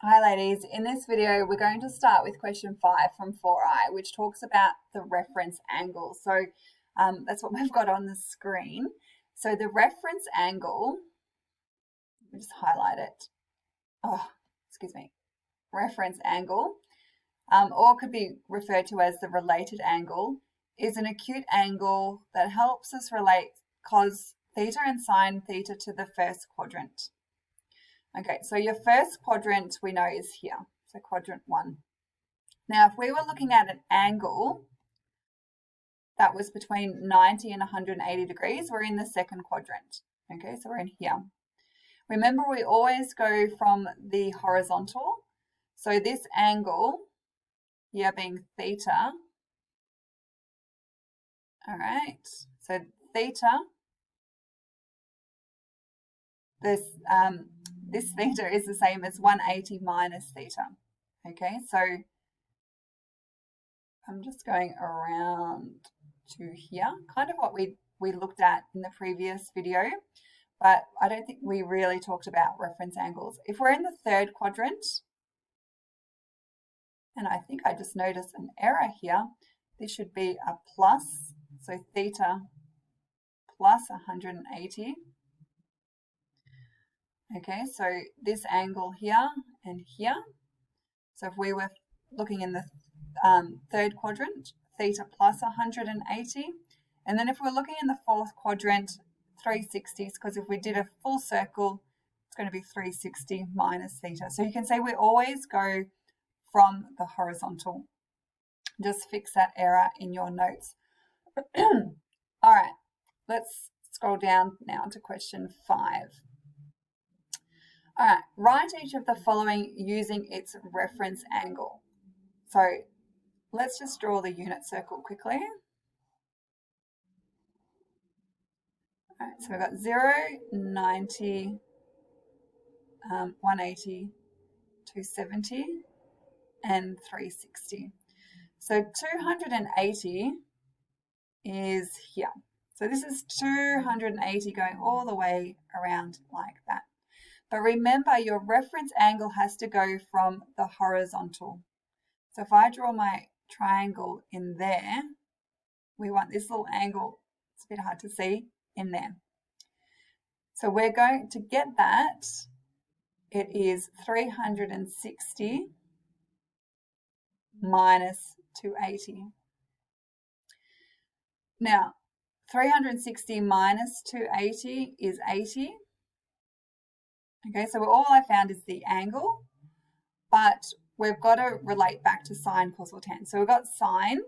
Hi ladies, in this video we're going to start with question 5 from 4i, which talks about the reference angle. So that's what we've got on the screen. So the reference angle, let me just highlight it. Reference angle, or could be referred to as the related angle, is an acute angle that helps us relate cos theta and sine theta to the first quadrant. Okay, so your first quadrant we know is here, so quadrant 1. Now, if we were looking at an angle that was between 90 and 180 degrees, we're in the second quadrant. Okay, so we're in here. Remember, we always go from the horizontal. So this angle here being theta, all right, so theta, this theta is the same as 180 minus theta. Okay, so I'm just going around to here, kind of what we looked at in the previous video, but I don't think we really talked about reference angles. If we're in the third quadrant, and I think I just noticed an error here, this should be a plus, so theta plus 180. Okay, so this angle here and here. So if we were looking in the third quadrant, theta plus 180. And then if we're looking in the fourth quadrant, 360s, because if we did a full circle, it's going to be 360 minus theta. So you can say we always go from the horizontal. Just fix that error in your notes. All right, let's scroll down now to question 5. All right, write each of the following using its reference angle. So let's just draw the unit circle quickly. All right, so we've got 0, 90, 180, 270, and 360. So 280 is here. So this is 280 going all the way around like that. But remember, your reference angle has to go from the horizontal. So if I draw my triangle in there, we want this little angle, it's a bit hard to see, in there. So we're going to get that. It is 360 minus 280. Now, 360 minus 280 is 80. Okay, so all I found is the angle, but we've got to relate back to sine, cos, or tan. So we've got sine.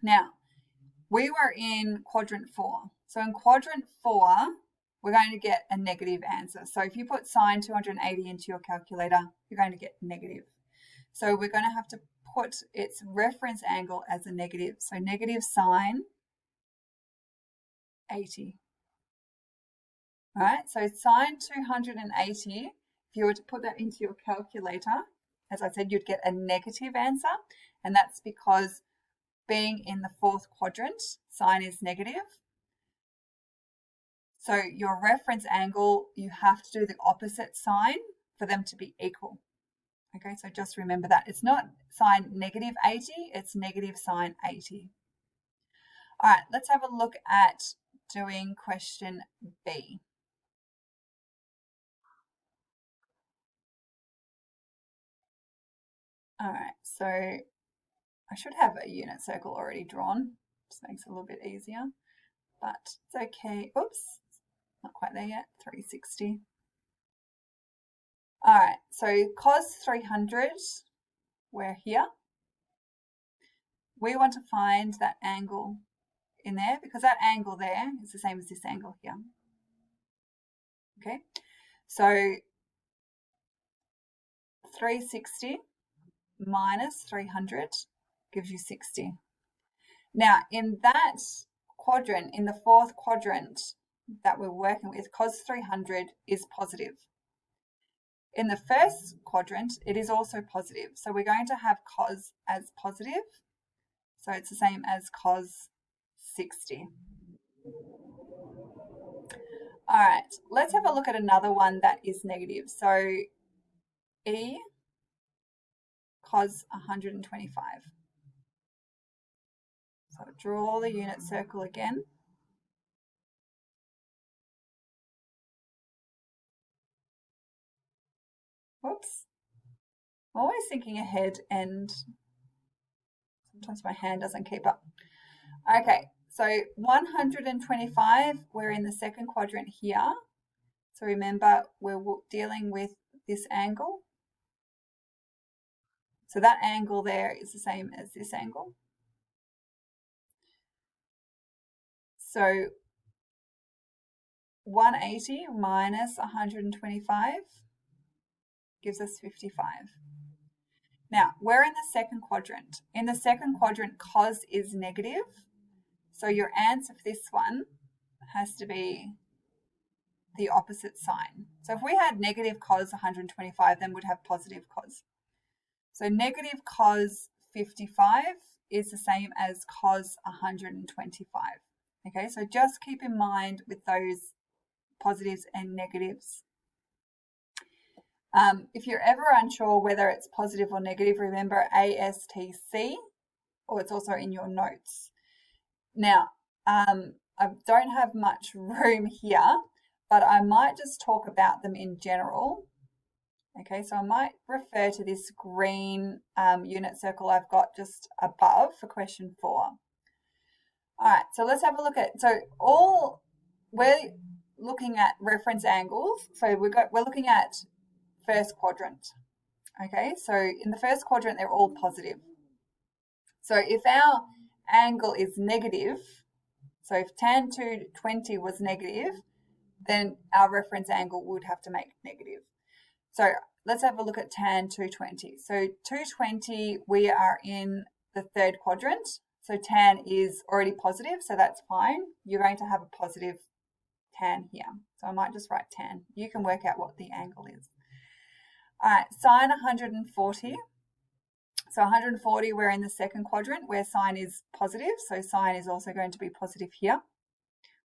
Now, we were in quadrant 4. So in quadrant 4, we're going to get a negative answer. So if you put sine 280 into your calculator, you're going to get negative. So we're going to have to put its reference angle as a negative. So negative sine 80. All right, so sine 280, if you were to put that into your calculator, as I said, you'd get a negative answer, and that's because being in the fourth quadrant, sine is negative. So your reference angle, you have to do the opposite sign for them to be equal. Okay, so just remember that. It's not sine negative 80, it's negative sine 80. All right, let's have a look at doing question B. All right, so I should have a unit circle already drawn. Just makes it a little bit easier, but it's okay. Oops, not quite there yet, 360. All right, so cos 300, we're here. We want to find that angle in there because that angle there is the same as this angle here. Okay, so 360 minus 300 gives you 60. Now, in that quadrant, in the fourth quadrant that we're working with, cos 300 is positive. In the first quadrant, it is also positive. So we're going to have cos as positive. So it's the same as cos 60. All right, let's have a look at another one that is negative. So E cos 125. So draw the unit circle again. Whoops. I'm always thinking ahead and sometimes my hand doesn't keep up. Okay, so 125, we're in the second quadrant here. So remember, we're dealing with this angle. So that angle there is the same as this angle. So 180 minus 125 gives us 55. Now, we're in the second quadrant. In the second quadrant, cos is negative. So your answer for this one has to be the opposite sign. So if we had negative cos 125, then we'd have positive cos. So negative cos 55 is the same as cos 125. Okay, so just keep in mind with those positives and negatives. If you're ever unsure whether it's positive or negative, remember ASTC, or it's also in your notes. Now, I don't have much room here, but I might just talk about them in general. Okay, so I might refer to this green unit circle I've got just above for question 4. All right, so let's have a look at, we're looking at reference angles. So we're looking at first quadrant. Okay, so in the first quadrant, they're all positive. So if our angle is negative, so if tan 220 was negative, then our reference angle would have to make negative. So let's have a look at tan 220. So 220, we are in the third quadrant. So tan is already positive, so that's fine. You're going to have a positive tan here. So I might just write tan. You can work out what the angle is. All right, sine 140. So 140, we're in the second quadrant where sine is positive. So sine is also going to be positive here.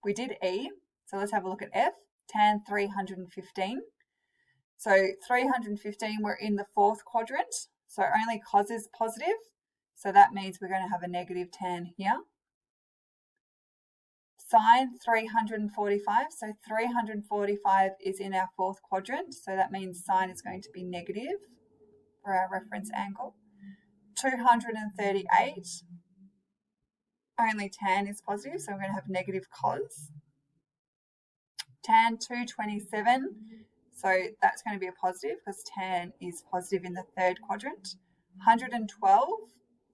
We did E. So let's have a look at F. Tan 315. So 315, we're in the fourth quadrant. So only cos is positive. So that means we're going to have a negative tan here. Sine 345. So 345 is in our fourth quadrant. So that means sine is going to be negative for our reference angle. 238, only tan is positive, so we're going to have negative cos. Tan 227, so that's going to be a positive because tan is positive in the third quadrant. 112,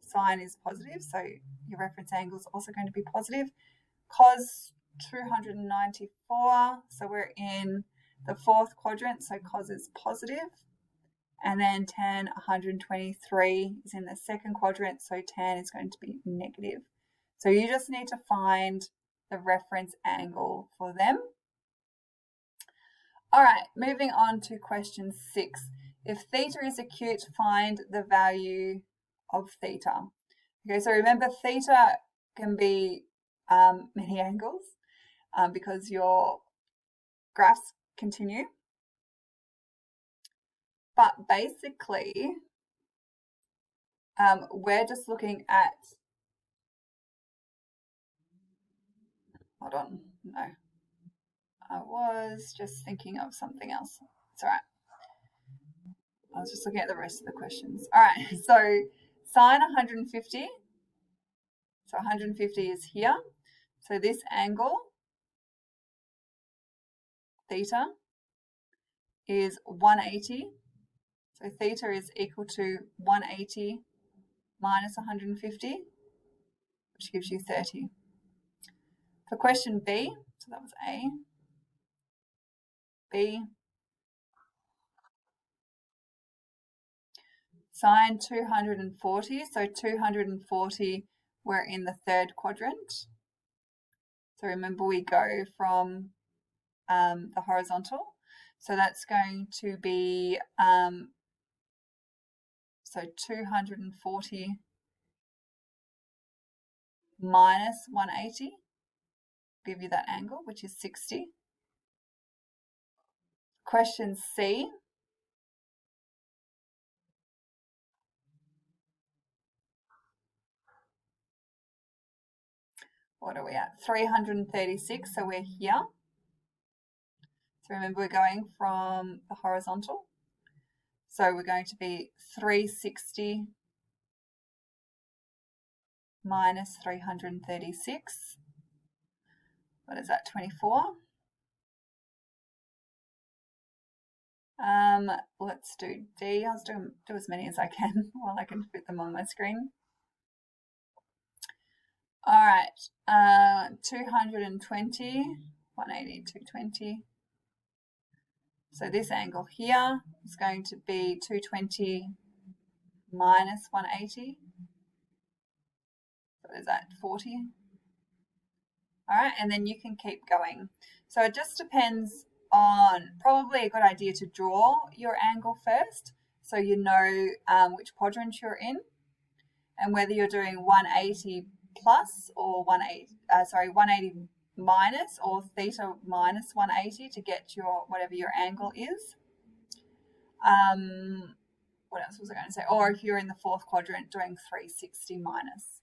sine is positive, so your reference angle is also going to be positive. Cos 294, so we're in the fourth quadrant, so cos is positive. And then tan 123 is in the second quadrant, so tan is going to be negative. So you just need to find the reference angle for them. All right, moving on to question 6. If theta is acute, find the value of theta. Okay, so remember theta can be many angles because your graphs continue. But basically, we're just looking at, hold on, no. I was just thinking of something else. It's all right. I was just looking at the rest of the questions. All right, so sine 150. So 150 is here. So this angle, theta, is 180. So theta is equal to 180 minus 150, which gives you 30. For question B, so that was A, B, sine 240, so 240, we're in the third quadrant. So remember we go from the horizontal. So that's going to be, so 240 minus 180, give you that angle, which is 60. Question C, what are we at? 336, so we're here. So remember, we're going from the horizontal. So we're going to be 360 minus 336. What is that, 24? Let's do D. I'll do as many as I can while I can fit them on my screen. All right, 220, 180, 220. So this angle here is going to be 220 minus 180. So is that 40? All right, and then you can keep going. So it just depends on, probably a good idea to draw your angle first so you know which quadrant you're in and whether you're doing 180 plus or 180 minus or theta minus 180 to get your whatever your angle is. What else was I going to say? Or if you're in the fourth quadrant, doing 360 minus.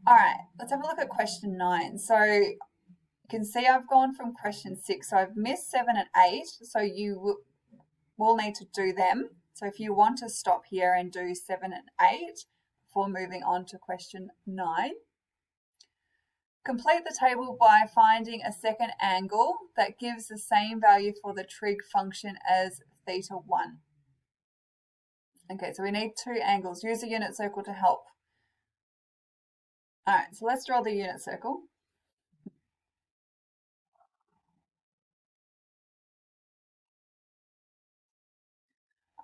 All right, let's have a look at question 9. So you can see I've gone from question 6. So I've missed 7 and 8. So you will need to do them. So if you want to stop here and do 7 and 8 before moving on to question 9. Complete the table by finding a second angle that gives the same value for the trig function as theta 1. Okay, so we need 2 angles. Use a unit circle to help. All right, so let's draw the unit circle.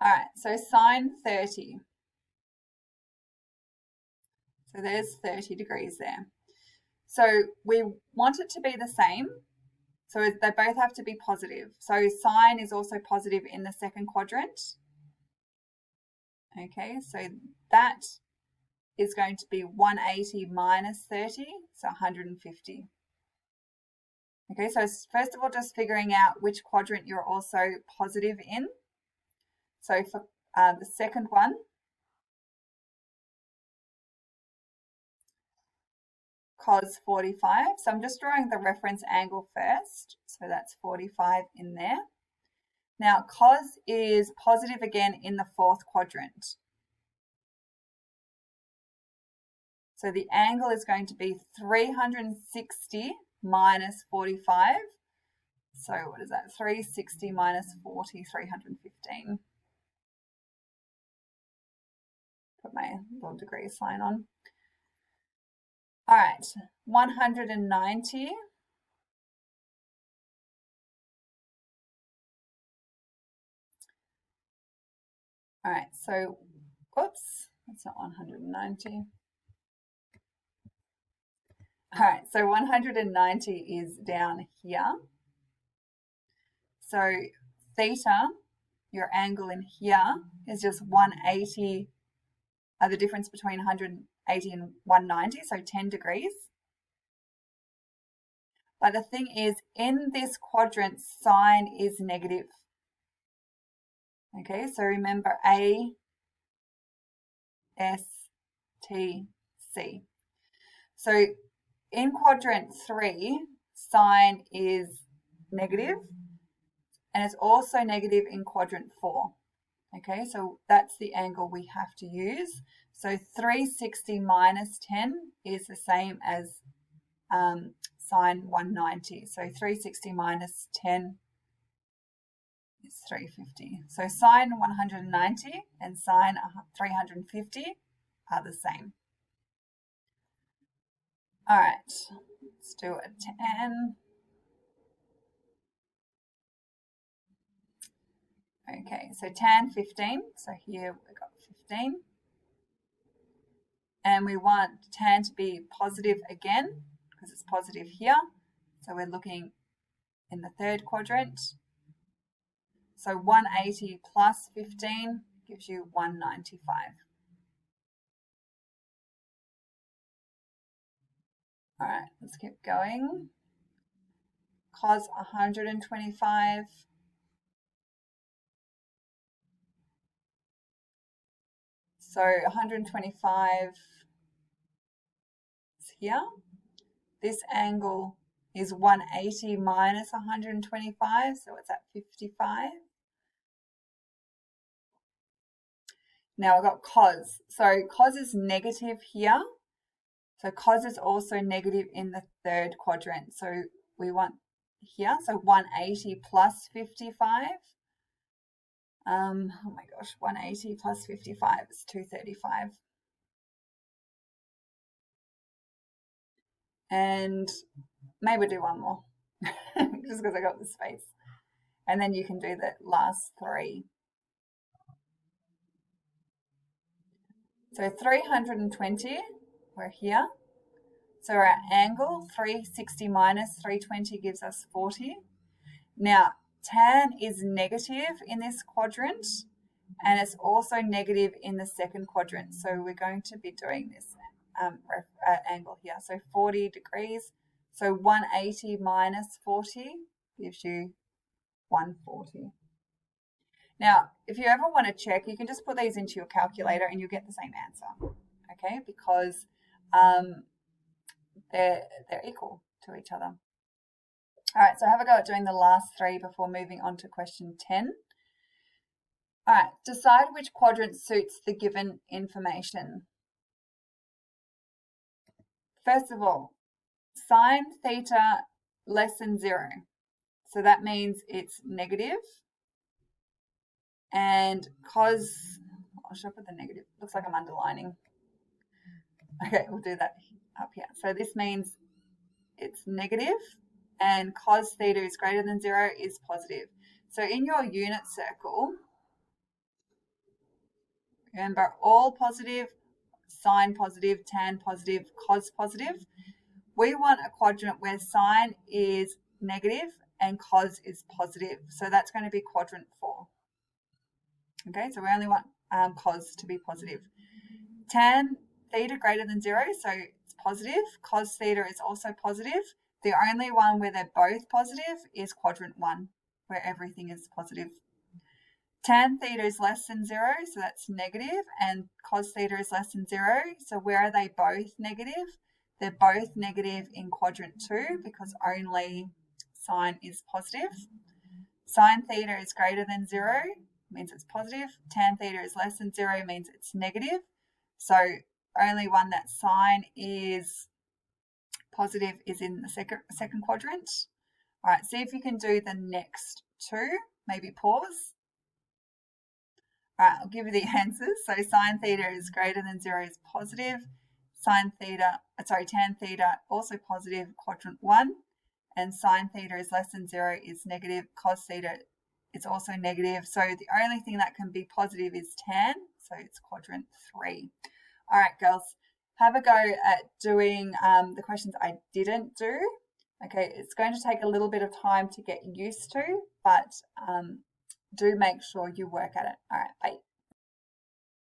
All right, so sine 30. So there's 30 degrees there. So we want it to be the same. So they both have to be positive. So sine is also positive in the second quadrant. Okay, so that is going to be 180 minus 30, so 150. Okay, so first of all, just figuring out which quadrant you're also positive in. So for the second one, cos 45. So I'm just drawing the reference angle first. So that's 45 in there. Now cos is positive again in the fourth quadrant. So the angle is going to be 360 minus 45. So what is that? 360 minus 40, 315. Put my little degree sign on. All right, 190. All right, so, whoops, that's not 190. All right, so 190 is down here. So theta, your angle in here, is just 180, the difference between 180 and 190, so 10 degrees. But the thing is, in this quadrant, sine is negative. Okay, so remember A, S, T, C. So in quadrant 3, sine is negative, and it's also negative in quadrant 4. Okay, so that's the angle we have to use. So 360 minus 10 is the same as sine 190. So 360 minus 10 is 350. So sine 190 and sine 350 are the same. All right, let's do a tan. Okay, so tan 15. So here we've got 15. And we want tan to be positive again because it's positive here. So we're looking in the third quadrant. So 180 plus 15 gives you 195. All right, let's keep going. Cos 125. So 125 is here. This angle is 180 minus 125, so it's at 55. Now I've got cos. So cos is negative here. So cos is also negative in the third quadrant. So we want here, so 180 plus 55. Oh my gosh, 180 plus 55 is 235. And maybe do one more, just because I got the space. And then you can do the last three. So 320, we're here. So our angle, 360 minus 320 gives us 40. Now, tan is negative in this quadrant, and it's also negative in the second quadrant. So we're going to be doing this angle here. So 40 degrees. So 180 minus 40 gives you 140. Now, if you ever want to check, you can just put these into your calculator and you'll get the same answer, okay? Because they're equal to each other. All right, so have a go at doing the last three before moving on to question 10. All right, decide which quadrant suits the given information. First of all, sine theta less than 0. So that means it's negative. And cos, should I put the negative? Looks like I'm underlining. Okay, we'll do that up here. So this means it's negative, and cos theta is greater than 0 is positive. So in your unit circle, remember all positive, sine positive, tan positive, cos positive. We want a quadrant where sine is negative and cos is positive. So that's going to be quadrant 4. Okay, so we only want cos to be positive. Tan theta greater than 0, so it's positive. Cos theta is also positive. The only one where they're both positive is quadrant 1, where everything is positive. Tan theta is less than 0, so that's negative, and cos theta is less than 0. So where are they both negative? They're both negative in quadrant 2 because only sine is positive. Sine theta is greater than 0, means it's positive. Tan theta is less than 0, means it's negative. So only one that sine is positive is in the second quadrant. All right, see if you can do the next two. Maybe pause. All right, I'll give you the answers. So sine theta is greater than 0 is positive. Tan theta also positive, quadrant 1. And sine theta is less than 0 is negative. Cos theta is also negative. So the only thing that can be positive is tan. So it's quadrant 3. All right, girls, have a go at doing the questions I didn't do. Okay, it's going to take a little bit of time to get used to, but do make sure you work at it. All right, bye.